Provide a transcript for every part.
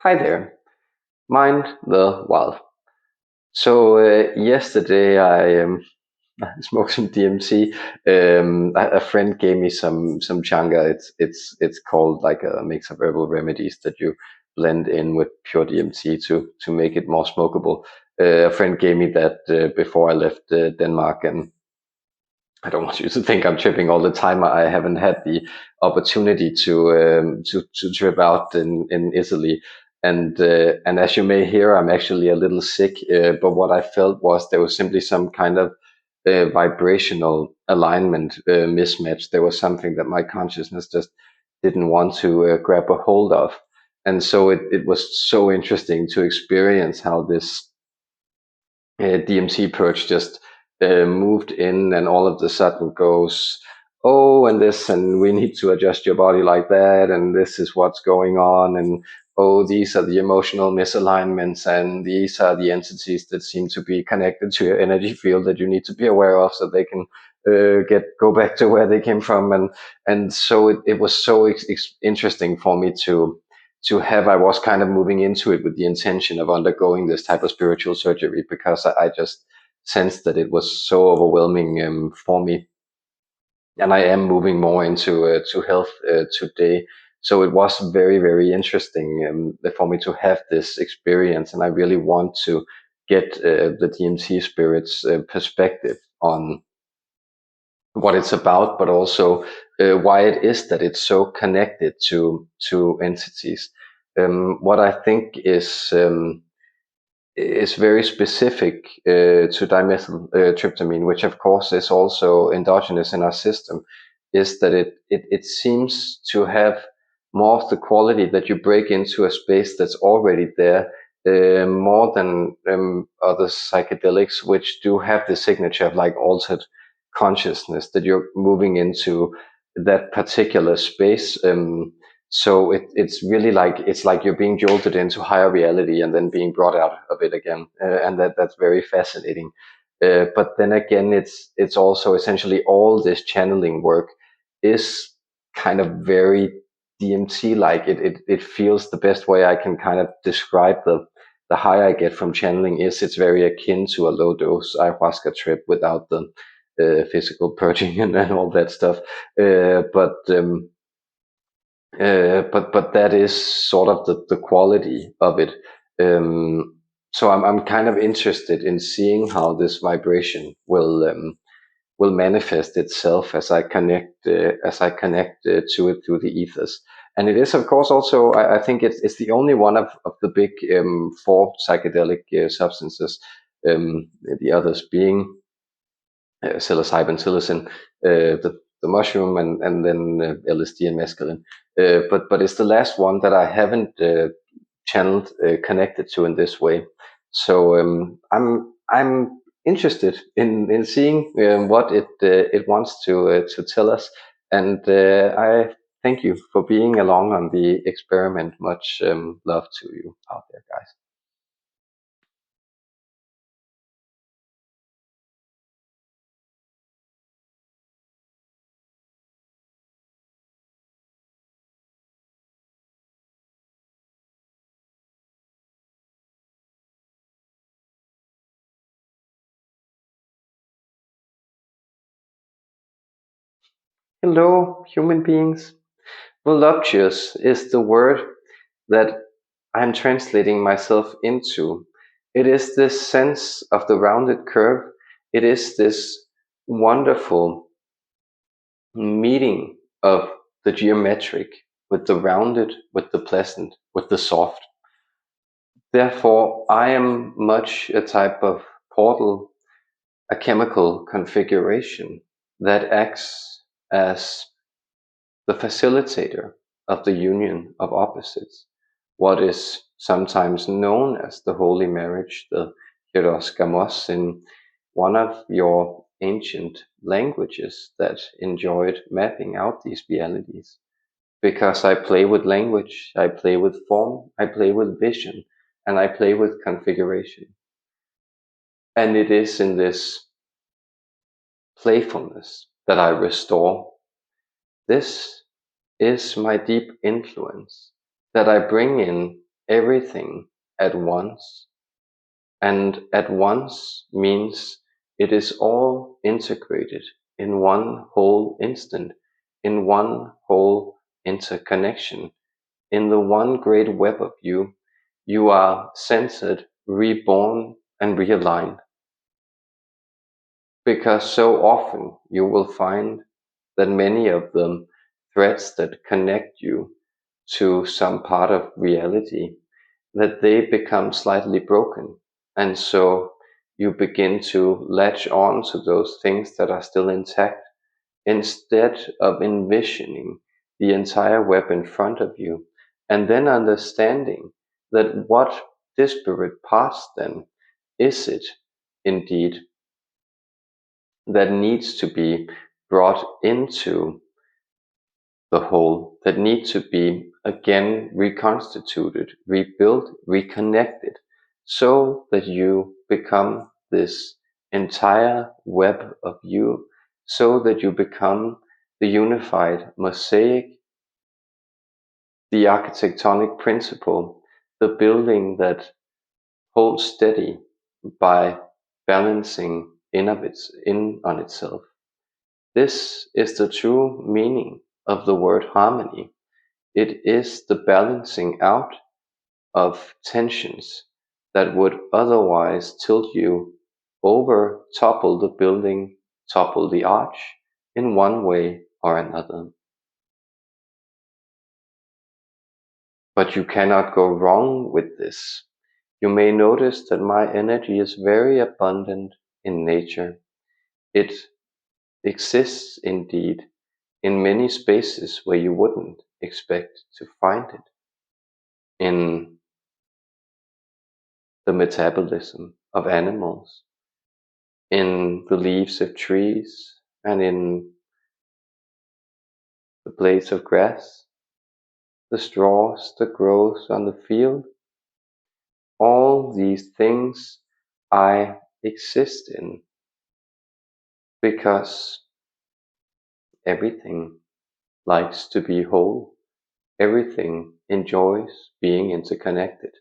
Hi there, mind the wild. So yesterday I smoked some DMT. A friend gave me some changa. It's called like a mix of herbal remedies that you blend in with pure DMT to make it more smokable. A friend gave me that before I left Denmark, and I don't want you to think I'm tripping all the time. I haven't had the opportunity to trip out in Italy, and as you may hear, I'm actually a little sick. But what I felt was there was simply some kind of vibrational alignment mismatch. There was something that my consciousness just didn't want to grab a hold of, and so it was so interesting to experience how this DMT purge just moved in and all of a sudden goes, oh, and this, and we need to adjust your body like that, and this is what's going on, and oh, these are the emotional misalignments, and these are the entities that seem to be connected to your energy field that you need to be aware of so they can go back to where they came from, and so it was so interesting for me to have. I was kind of moving into it with the intention of undergoing this type of spiritual surgery because I just sensed that it was so overwhelming for me, and I am moving more into to health today. So it was very interesting for me to have this experience, and I really want to get the DMT spirits perspective on what it's about, but also why it is that it's so connected to entities. What I think is very specific to dimethyltryptamine, which of course is also endogenous in our system, is that it seems to have more of the quality that you break into a space that's already there, more than other psychedelics, which do have the signature of like altered consciousness, that you're moving into that particular space. So it's really like it's like you're being jolted into higher reality and then being brought out of it again, and that's very fascinating. But then again, it's also essentially all this channeling work is kind of very DMT like. It feels the best way I can kind of describe the high I get from channeling is it's very akin to a low dose ayahuasca trip without the physical purging and all that stuff. But that is sort of the quality of it. So I'm kind of interested in seeing how this vibration will manifest itself as I connect to it through the ethers. And it is, of course, also I think it's the only one of the big four psychedelic substances. The others being psilocybin, psilocin, the mushroom, and then LSD and mescaline. But it's the last one that I haven't channeled connected to in this way. So I'm interested in seeing what it wants to tell us, and I thank you for being along on the experiment. Much love to you out there, guys. Hello, human beings. Voluptuous is the word that I'm translating myself into. It is this sense of the rounded curve. It is this wonderful meeting of the geometric with the rounded, with the pleasant, with the soft. Therefore, I am much a type of portal, a chemical configuration that acts as the facilitator of the union of opposites, what is sometimes known as the holy marriage, the hieros in one of your ancient languages that enjoyed mapping out these realities. Because I play with language, I play with form, I play with vision, and I play with configuration. And it is in this playfulness that I restore. This is my deep influence that I bring in everything at once, and at once means it is all integrated in one whole instant, in one whole interconnection, in the one great web of you. You are centered, reborn, and realigned. Because so often you will find that many of the threads that connect you to some part of reality, that they become slightly broken. And so you begin to latch on to those things that are still intact instead of envisioning the entire web in front of you, and then understanding that what disparate parts then is it indeed that needs to be brought into the whole, that need to be again reconstituted, rebuilt, reconnected, so that you become this entire web of you, so that you become the unified mosaic, the architectonic principle, the building that holds steady by balancing in on itself. This is the true meaning of the word harmony. It is the balancing out of tensions that would otherwise tilt you over, topple the building, topple the arch in one way or another. But you cannot go wrong with this. You may notice that my energy is very abundant in nature. It exists indeed in many spaces where you wouldn't expect to find it. In the metabolism of animals, in the leaves of trees, and in the blades of grass, the straws that grows on the field. All these things I exist in because everything likes to be whole. Everything enjoys being interconnected.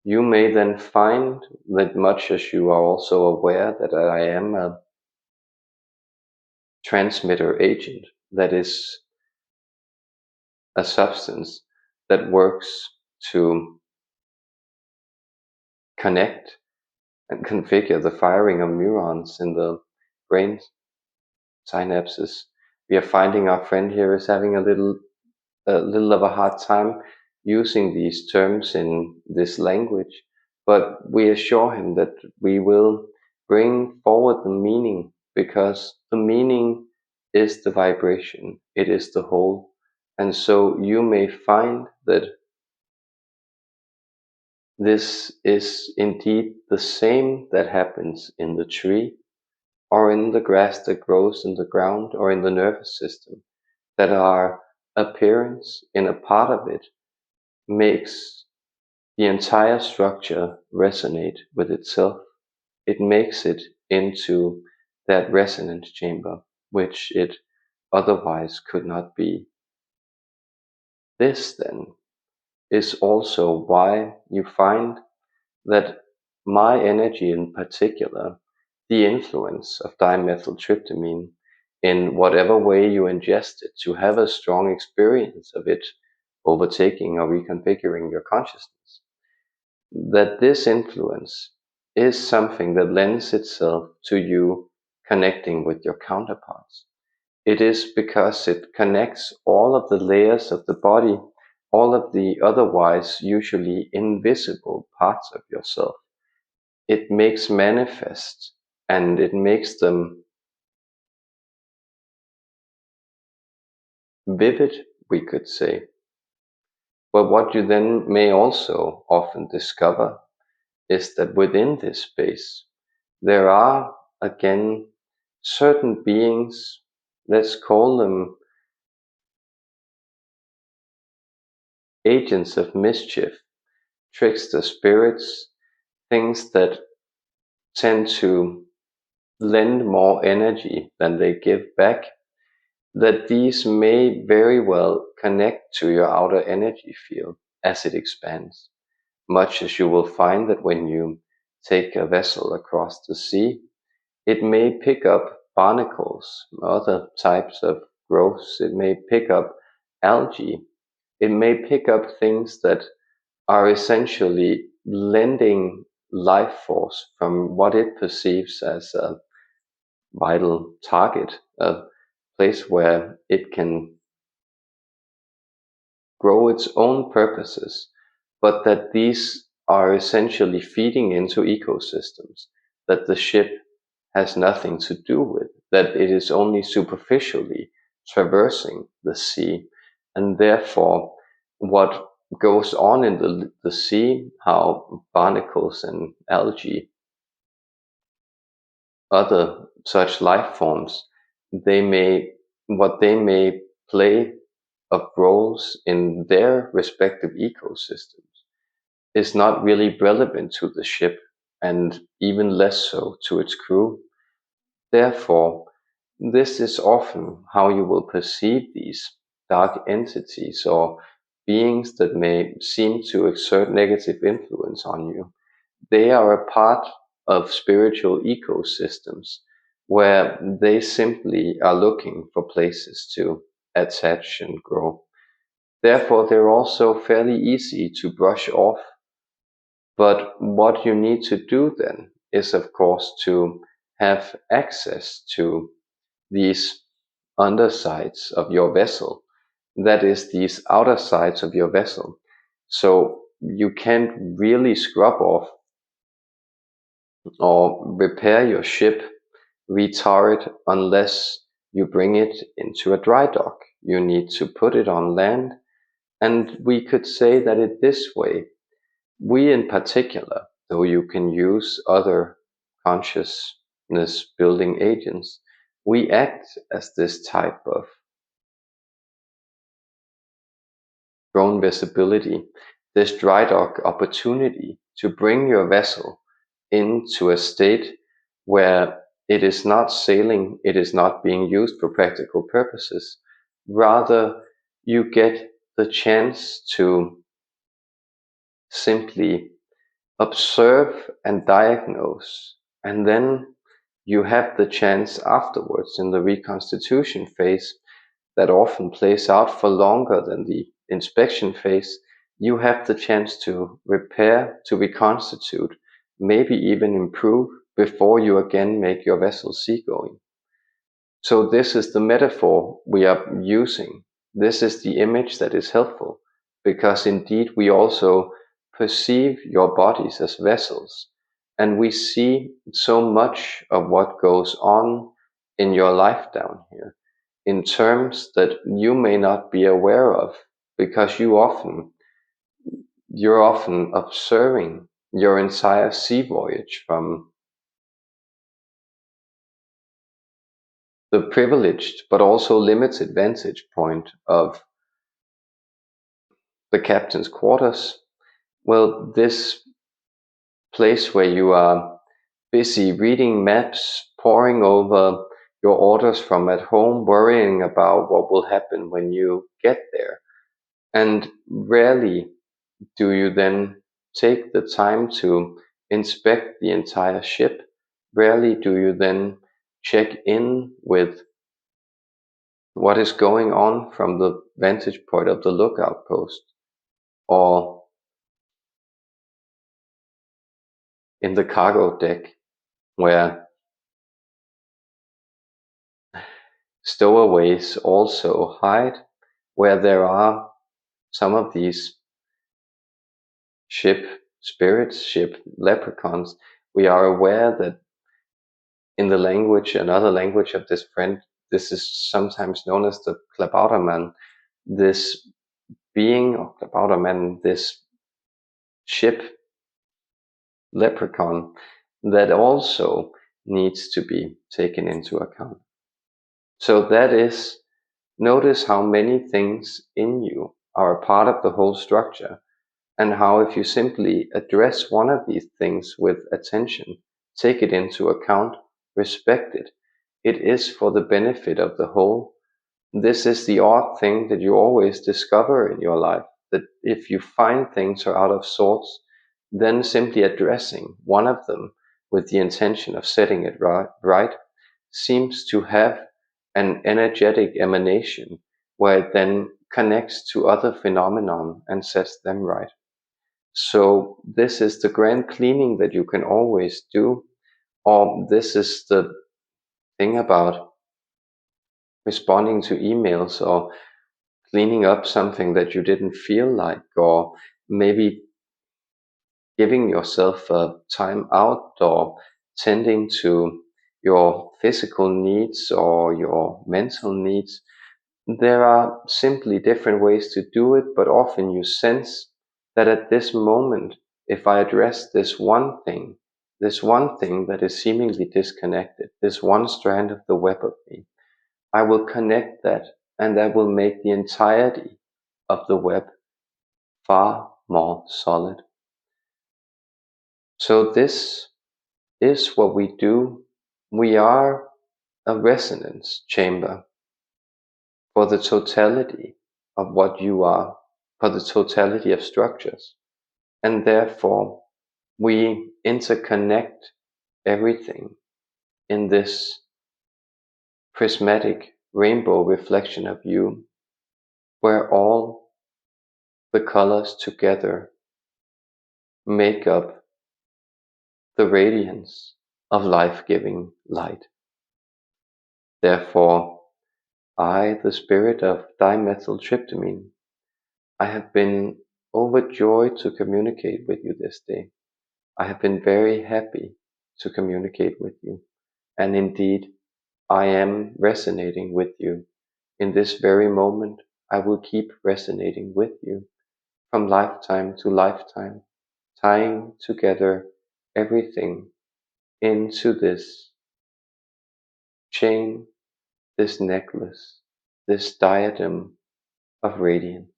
You may then find that much as you are also aware that I am a transmitter agent, that is a substance that works to connect and configure the firing of neurons in the brain synapses. We are finding our friend here is having a little of a hard time using these terms in this language, but we assure him that we will bring forward the meaning, because the meaning is the vibration, it is the whole. And so you may find that this is indeed the same that happens in the tree, or in the grass that grows in the ground, or in the nervous system, that our appearance in a part of it makes the entire structure resonate with itself. It makes it into that resonance chamber, which it otherwise could not be. This then is also why you find that my energy in particular, the influence of dimethyltryptamine in whatever way you ingest it, to have a strong experience of it overtaking or reconfiguring your consciousness, that this influence is something that lends itself to you connecting with your counterparts. It is because it connects all of the layers of the body, all of the otherwise usually invisible parts of yourself. It makes manifest, and it makes them vivid, we could say. But what you then may also often discover is that within this space, there are again certain beings, let's call them agents of mischief, trickster spirits, things that tend to lend more energy than they give back, that these may very well connect to your outer energy field as it expands. much as you will find that when you take a vessel across the sea, it may pick up barnacles, other types of growths, it may pick up algae, it may pick up things that are essentially lending life force from what it perceives as a vital target, a place where it can grow its own purposes, but that these are essentially feeding into ecosystems that the ship has nothing to do with, that it is only superficially traversing the sea, and therefore what goes on in the sea, how barnacles and algae, other such life forms, what they may play of roles in their respective ecosystems is not really relevant to the ship, and even less so to its crew. Therefore, this is often how you will perceive these dark entities or beings that may seem to exert negative influence on you. They are a part of spiritual ecosystems where they simply are looking for places to attach and grow. Therefore, they're also fairly easy to brush off. But what you need to do then is, of course, to have access to these undersides of your vessel, that is, these outer sides of your vessel. So you can't really scrub off or repair your ship, retar it, unless you bring it into a dry dock. You need to put it on land, and we could say that it this way. We in particular, though you can use other consciousness building agents, we act as this type of drone visibility, this dry dock opportunity to bring your vessel into a state where it is not sailing, it is not being used for practical purposes. Rather, you get the chance to simply observe and diagnose, and then you have the chance afterwards in the reconstitution phase that often plays out for longer than the inspection phase. You have the chance to repair, to reconstitute, maybe even improve before you again make your vessel seagoing. So this is the metaphor we are using. This is the image that is helpful, because indeed we also perceive your bodies as vessels, and we see so much of what goes on in your life down here in terms that you may not be aware of, because you're often observing your entire sea voyage from the privileged but also limited vantage point of the captain's quarters. Well, this place where you are busy reading maps, poring over your orders from at home, worrying about what will happen when you get there. And rarely do you then take the time to inspect the entire ship. Rarely do you then check in with what is going on from the vantage point of the lookout post, or in the cargo deck, where stowaways also hide, where there are some of these ship spirits, ship leprechauns. We are aware that in the language, another language of this friend, this is sometimes known as the Klabauterman, this being, or Klabauterman, this ship leprechaun, that also needs to be taken into account. So that is, notice how many things in you are a part of the whole structure, and how if you simply address one of these things with attention, take it into account, respect it, it is for the benefit of the whole. This is the odd thing that you always discover in your life, that if you find things are out of sorts, then simply addressing one of them with the intention of setting it right seems to have an energetic emanation where it then connects to other phenomenon and sets them right. So this is the grand cleaning that you can always do, or this is the thing about responding to emails or cleaning up something that you didn't feel like, or maybe giving yourself a time out or tending to your physical needs or your mental needs. There are simply different ways to do it, but often you sense that at this moment, if I address this one thing that is seemingly disconnected, this one strand of the web of me, I will connect that, and that will make the entirety of the web far more solid. So this is what we do. We are a resonance chamber for the totality of what you are, for the totality of structures. And therefore, we interconnect everything in this prismatic rainbow reflection of you, where all the colors together make up the radiance of life-giving light. Therefore, I, the spirit of dimethyltryptamine, I have been overjoyed to communicate with you this day. I have been very happy to communicate with you. And indeed, I am resonating with you. In this very moment, I will keep resonating with you from lifetime to lifetime, tying together everything into this chain, this necklace, this diadem of radiance.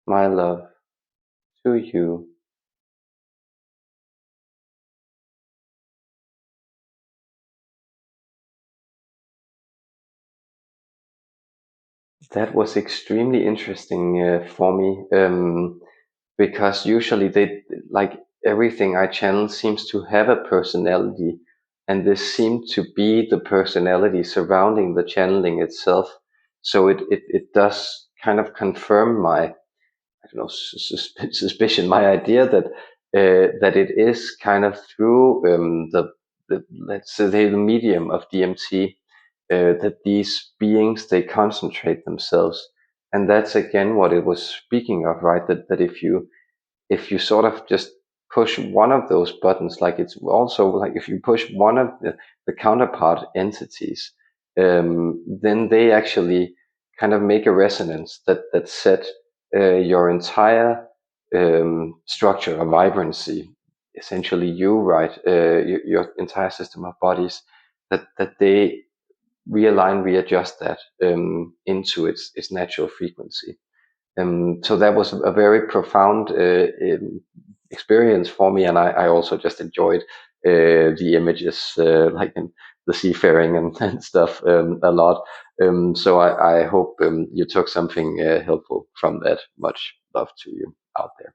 My love to you. That was extremely interesting for me, because usually like everything I channel seems to have a personality, and this seemed to be the personality surrounding the channeling itself. So it does kind of confirm my, I don't know, suspicion, my idea that it is kind of through the let's say the medium of DMT, that these beings, they concentrate themselves, and that's again what it was speaking of, right? That if you sort of just push one of those buttons, like it's also like if you push one of the counterpart entities, then they actually kind of make a resonance that set your entire structure of vibrancy, essentially you, right, your entire system of bodies, that they realign, readjust that into its natural frequency. So that was a very profound experience for me, and I also just enjoyed the images, like in the seafaring and stuff, a lot. So I hope you took something helpful from that. Much love to you out there.